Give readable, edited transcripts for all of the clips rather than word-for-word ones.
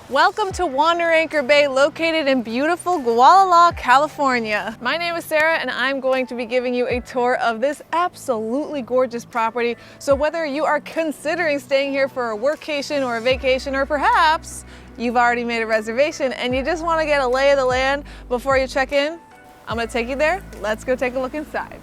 Welcome to Wander Anchor Bay, located in beautiful Gualala, California. My name is Sarah and I'm going to be giving you a tour of this absolutely gorgeous property. So whether you are considering staying here for a workcation or a vacation, or perhaps you've already made a reservation and you just want to get a lay of the land before you check in, I'm going to take you there. Let's go take a look inside.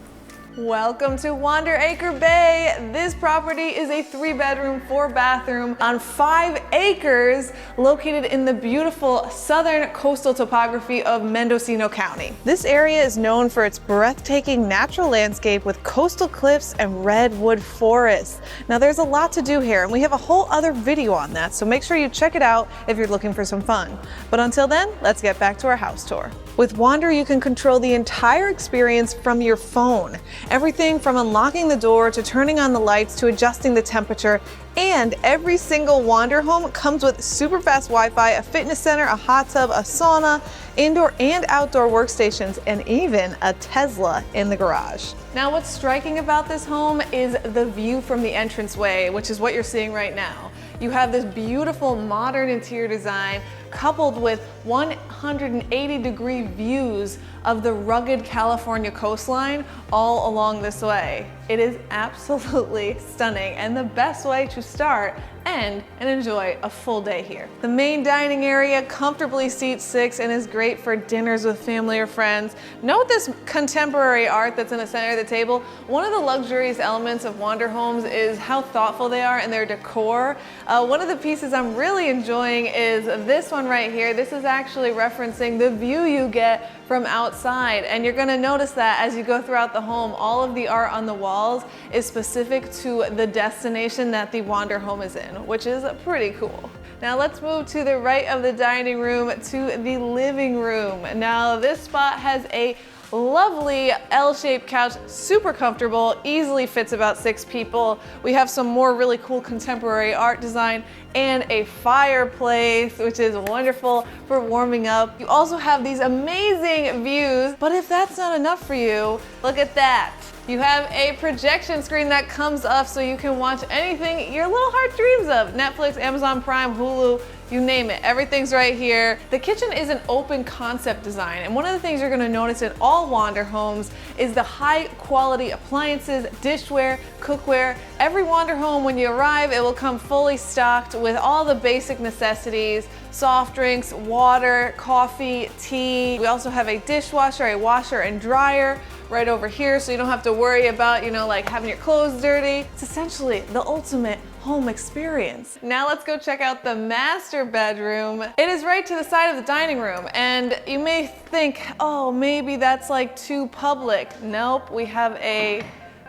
Welcome to Wander Anchor Bay. This property is a 3-bedroom, 4-bathroom on 5 acres located in the beautiful southern coastal topography of Mendocino County. This area is known for its breathtaking natural landscape with coastal cliffs and redwood forests. Now there's a lot to do here and we have a whole other video on that, so make sure you check it out if you're looking for some fun. But until then, let's get back to our house tour. With Wander, you can control the entire experience from your phone. Everything from unlocking the door to turning on the lights to adjusting the temperature, and every single Wander home comes with super fast Wi-Fi, a fitness center, a hot tub, a sauna, indoor and outdoor workstations, and even a Tesla in the garage. Now what's striking about this home is the view from the entranceway, which is what you're seeing right now. You have this beautiful modern interior design coupled with 180-degree views of the rugged California coastline all along this way. It is absolutely stunning and the best way to start, end, and enjoy a full day here. The main dining area comfortably seats 6 and is great for dinners with family or friends. Note this contemporary art that's in the center of the table. One of the luxurious elements of Wander homes is how thoughtful they are in their decor. One of the pieces I'm really enjoying is this one right here. This is actually referencing the view you get from outside, and you're going to notice that as you go throughout the home, all of the art on the walls is specific to the destination that the Wander home is in, which is pretty cool. Now let's move to the right of the dining room to the living room. Now this spot has a lovely L-shaped couch, super comfortable, easily fits about 6 people. We have some more really cool contemporary art design and a fireplace, which is wonderful for warming up. You also have these amazing views, but if that's not enough for you, look at that. You have a projection screen that comes up so you can watch anything your little heart dreams of. Netflix, Amazon Prime, Hulu, you name it, everything's right here. The kitchen is an open concept design, and one of the things you're gonna notice in all Wander homes is the high quality appliances, dishware, cookware. Every Wander home, when you arrive, it will come fully stocked with all the basic necessities, soft drinks, water, coffee, tea. We also have a dishwasher, a washer and dryer right over here, so you don't have to worry about, like having your clothes dirty. It's essentially the ultimate home experience. Now let's go check out the master bedroom. It is right to the side of the dining room, and you may think, oh, maybe that's like too public. Nope, we have a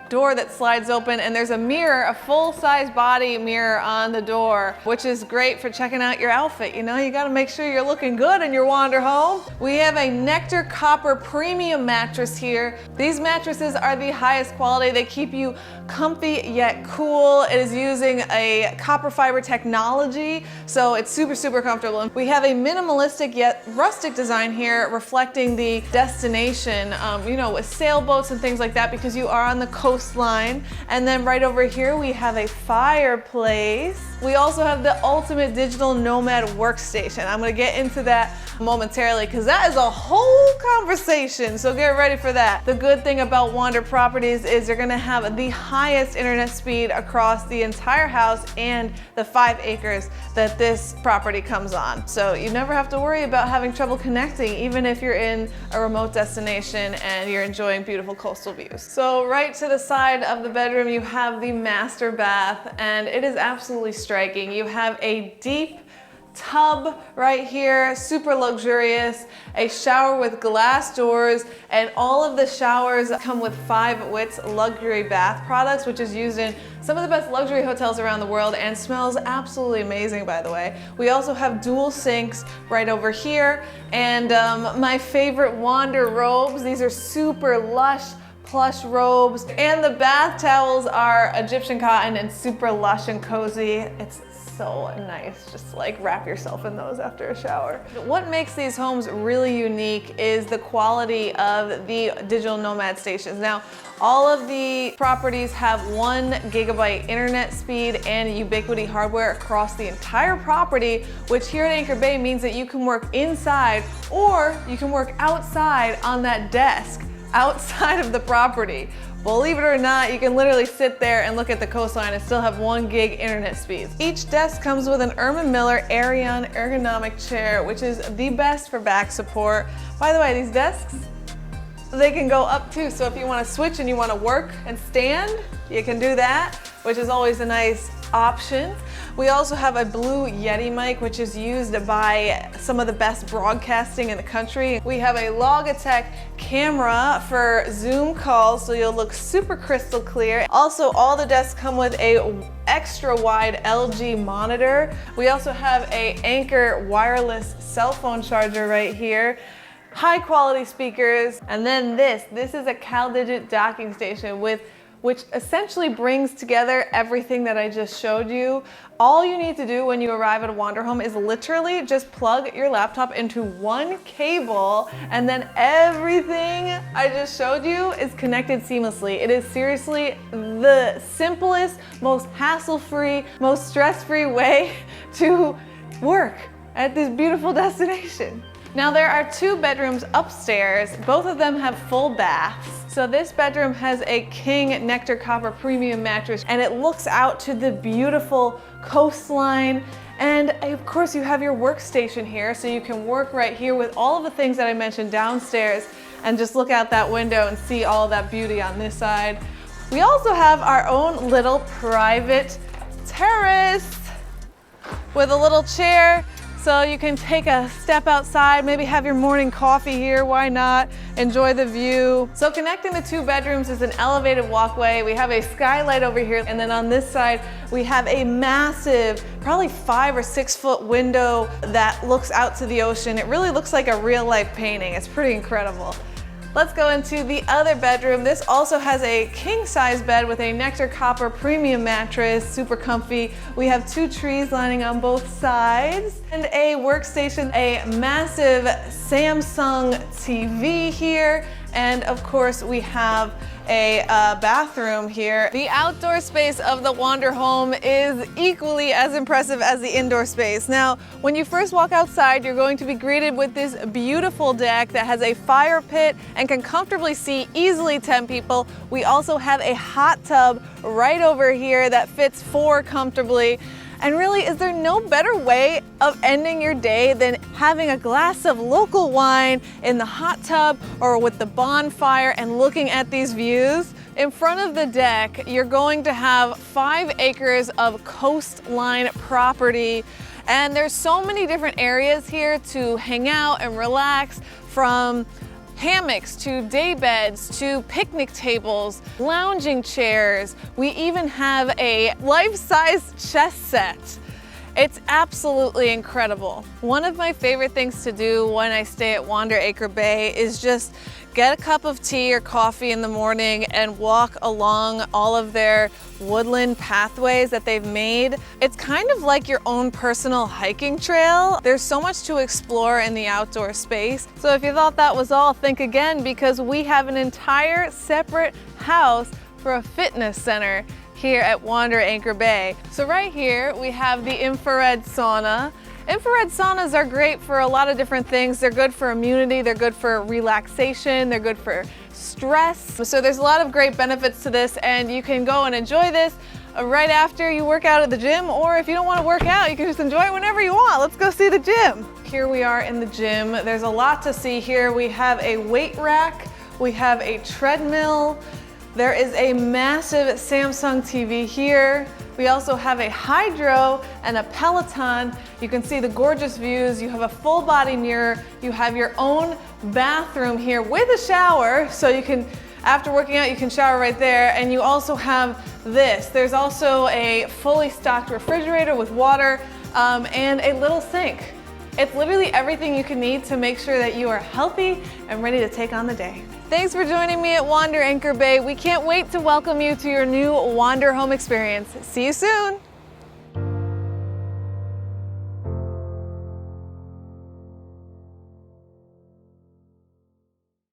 door that slides open and there's a mirror, a full-size body mirror on the door, which is great for checking out your outfit. You gotta make sure you're looking good in your Wander home. We have a Nectar Copper premium mattress here. These mattresses are the highest quality. They keep you comfy yet cool. It is using a copper fiber technology, so it's super comfortable. We have a minimalistic yet rustic design here, reflecting the destination, with sailboats and things like that, because you are on the coastline. And then right over here we have a fireplace. We also have the ultimate digital Nomad workstation. I'm gonna get into that momentarily because that is a whole conversation, so get ready for that. The good thing about Wander properties is you're gonna have the highest internet speed across the entire house and the 5 acres that this property comes on. So you never have to worry about having trouble connecting, even if you're in a remote destination and you're enjoying beautiful coastal views. So right to the side of the bedroom, you have the master bath, and it is absolutely striking. You have a deep tub right here, super luxurious, a shower with glass doors, and all of the showers come with 5 Wits luxury bath products, which is used in some of the best luxury hotels around the world and smells absolutely amazing, by the way. We also have dual sinks right over here, and my favorite Wander robes. These are super lush plush robes, and the bath towels are Egyptian cotton and super lush and cozy. It's so nice just to like wrap yourself in those after a shower. What makes these homes really unique is the quality of the digital Nomad stations. Now, all of the properties have 1 gigabyte internet speed and Ubiquity hardware across the entire property, which here at Anchor Bay means that you can work inside or you can work outside on that desk outside of the property. Believe it or not, you can literally sit there and look at the coastline and still have 1 gig internet speeds. Each desk comes with an Erma Miller Arion ergonomic chair, which is the best for back support. By the way, these desks, they can go up too. So if you want to switch and you want to work and stand, you can do that, which is always a nice option. We also have a Blue Yeti mic, which is used by some of the best broadcasting in the country. We have a Logitech camera for Zoom calls, so you'll look super crystal clear. Also, all the desks come with a extra wide LG monitor. We also have a Anchor wireless cell phone charger right here. High quality speakers. And then this is a CalDigit docking station which essentially brings together everything that I just showed you. All you need to do when you arrive at a Wander home is literally just plug your laptop into 1 cable, and then everything I just showed you is connected seamlessly. It is seriously the simplest, most hassle-free, most stress-free way to work at this beautiful destination. Now there are 2 bedrooms upstairs. Both of them have full baths. So this bedroom has a king Nectar Copper premium mattress, and it looks out to the beautiful coastline. And of course you have your workstation here, so you can work right here with all of the things that I mentioned downstairs and just look out that window and see all of that beauty on this side. We also have our own little private terrace with a little chair. So you can take a step outside, maybe have your morning coffee here, why not? Enjoy the view. So connecting the 2 bedrooms is an elevated walkway. We have a skylight over here, and then on this side, we have a massive, probably 5 or 6 foot window that looks out to the ocean. It really looks like a real life painting. It's pretty incredible. Let's go into the other bedroom. This also has a king size bed with a Nectar Copper premium mattress, super comfy. We have 2 trees lining on both sides and a workstation, a massive Samsung TV here. And of course we have a bathroom here. The outdoor space of the Wander home is equally as impressive as the indoor space. Now, when you first walk outside, you're going to be greeted with this beautiful deck that has a fire pit and can comfortably seat easily 10 people. We also have a hot tub right over here that fits 4 comfortably. And really, is there no better way of ending your day than having a glass of local wine in the hot tub or with the bonfire and looking at these views? In front of the deck, you're going to have 5 acres of coastline property. And there's so many different areas here to hang out and relax, from hammocks to day beds to picnic tables, lounging chairs. We even have a life-size chess set. It's absolutely incredible. One of my favorite things to do when I stay at Wander Anchor Bay is just get a cup of tea or coffee in the morning and walk along all of their woodland pathways that they've made. It's kind of like your own personal hiking trail. There's so much to explore in the outdoor space. So if you thought that was all, think again, because we have an entire separate house for a fitness center here at Wander Anchor Bay. So right here we have the infrared sauna. Infrared saunas are great for a lot of different things. They're good for immunity, they're good for relaxation, they're good for stress. So there's a lot of great benefits to this, and you can go and enjoy this right after you work out at the gym, or if you don't want to work out, you can just enjoy it whenever you want. Let's go see the gym. Here we are in the gym. There's a lot to see here. We have a weight rack, we have a treadmill, there is a massive Samsung TV here. We also have a hydro and a Peloton. You can see the gorgeous views. You have a full body mirror. You have your own bathroom here with a shower. So you can, after working out, you can shower right there. And you also have this. There's also a fully stocked refrigerator with water and a little sink. It's literally everything you can need to make sure that you are healthy and ready to take on the day. Thanks for joining me at Wander Anchor Bay. We can't wait to welcome you to your new Wander home experience. See you soon.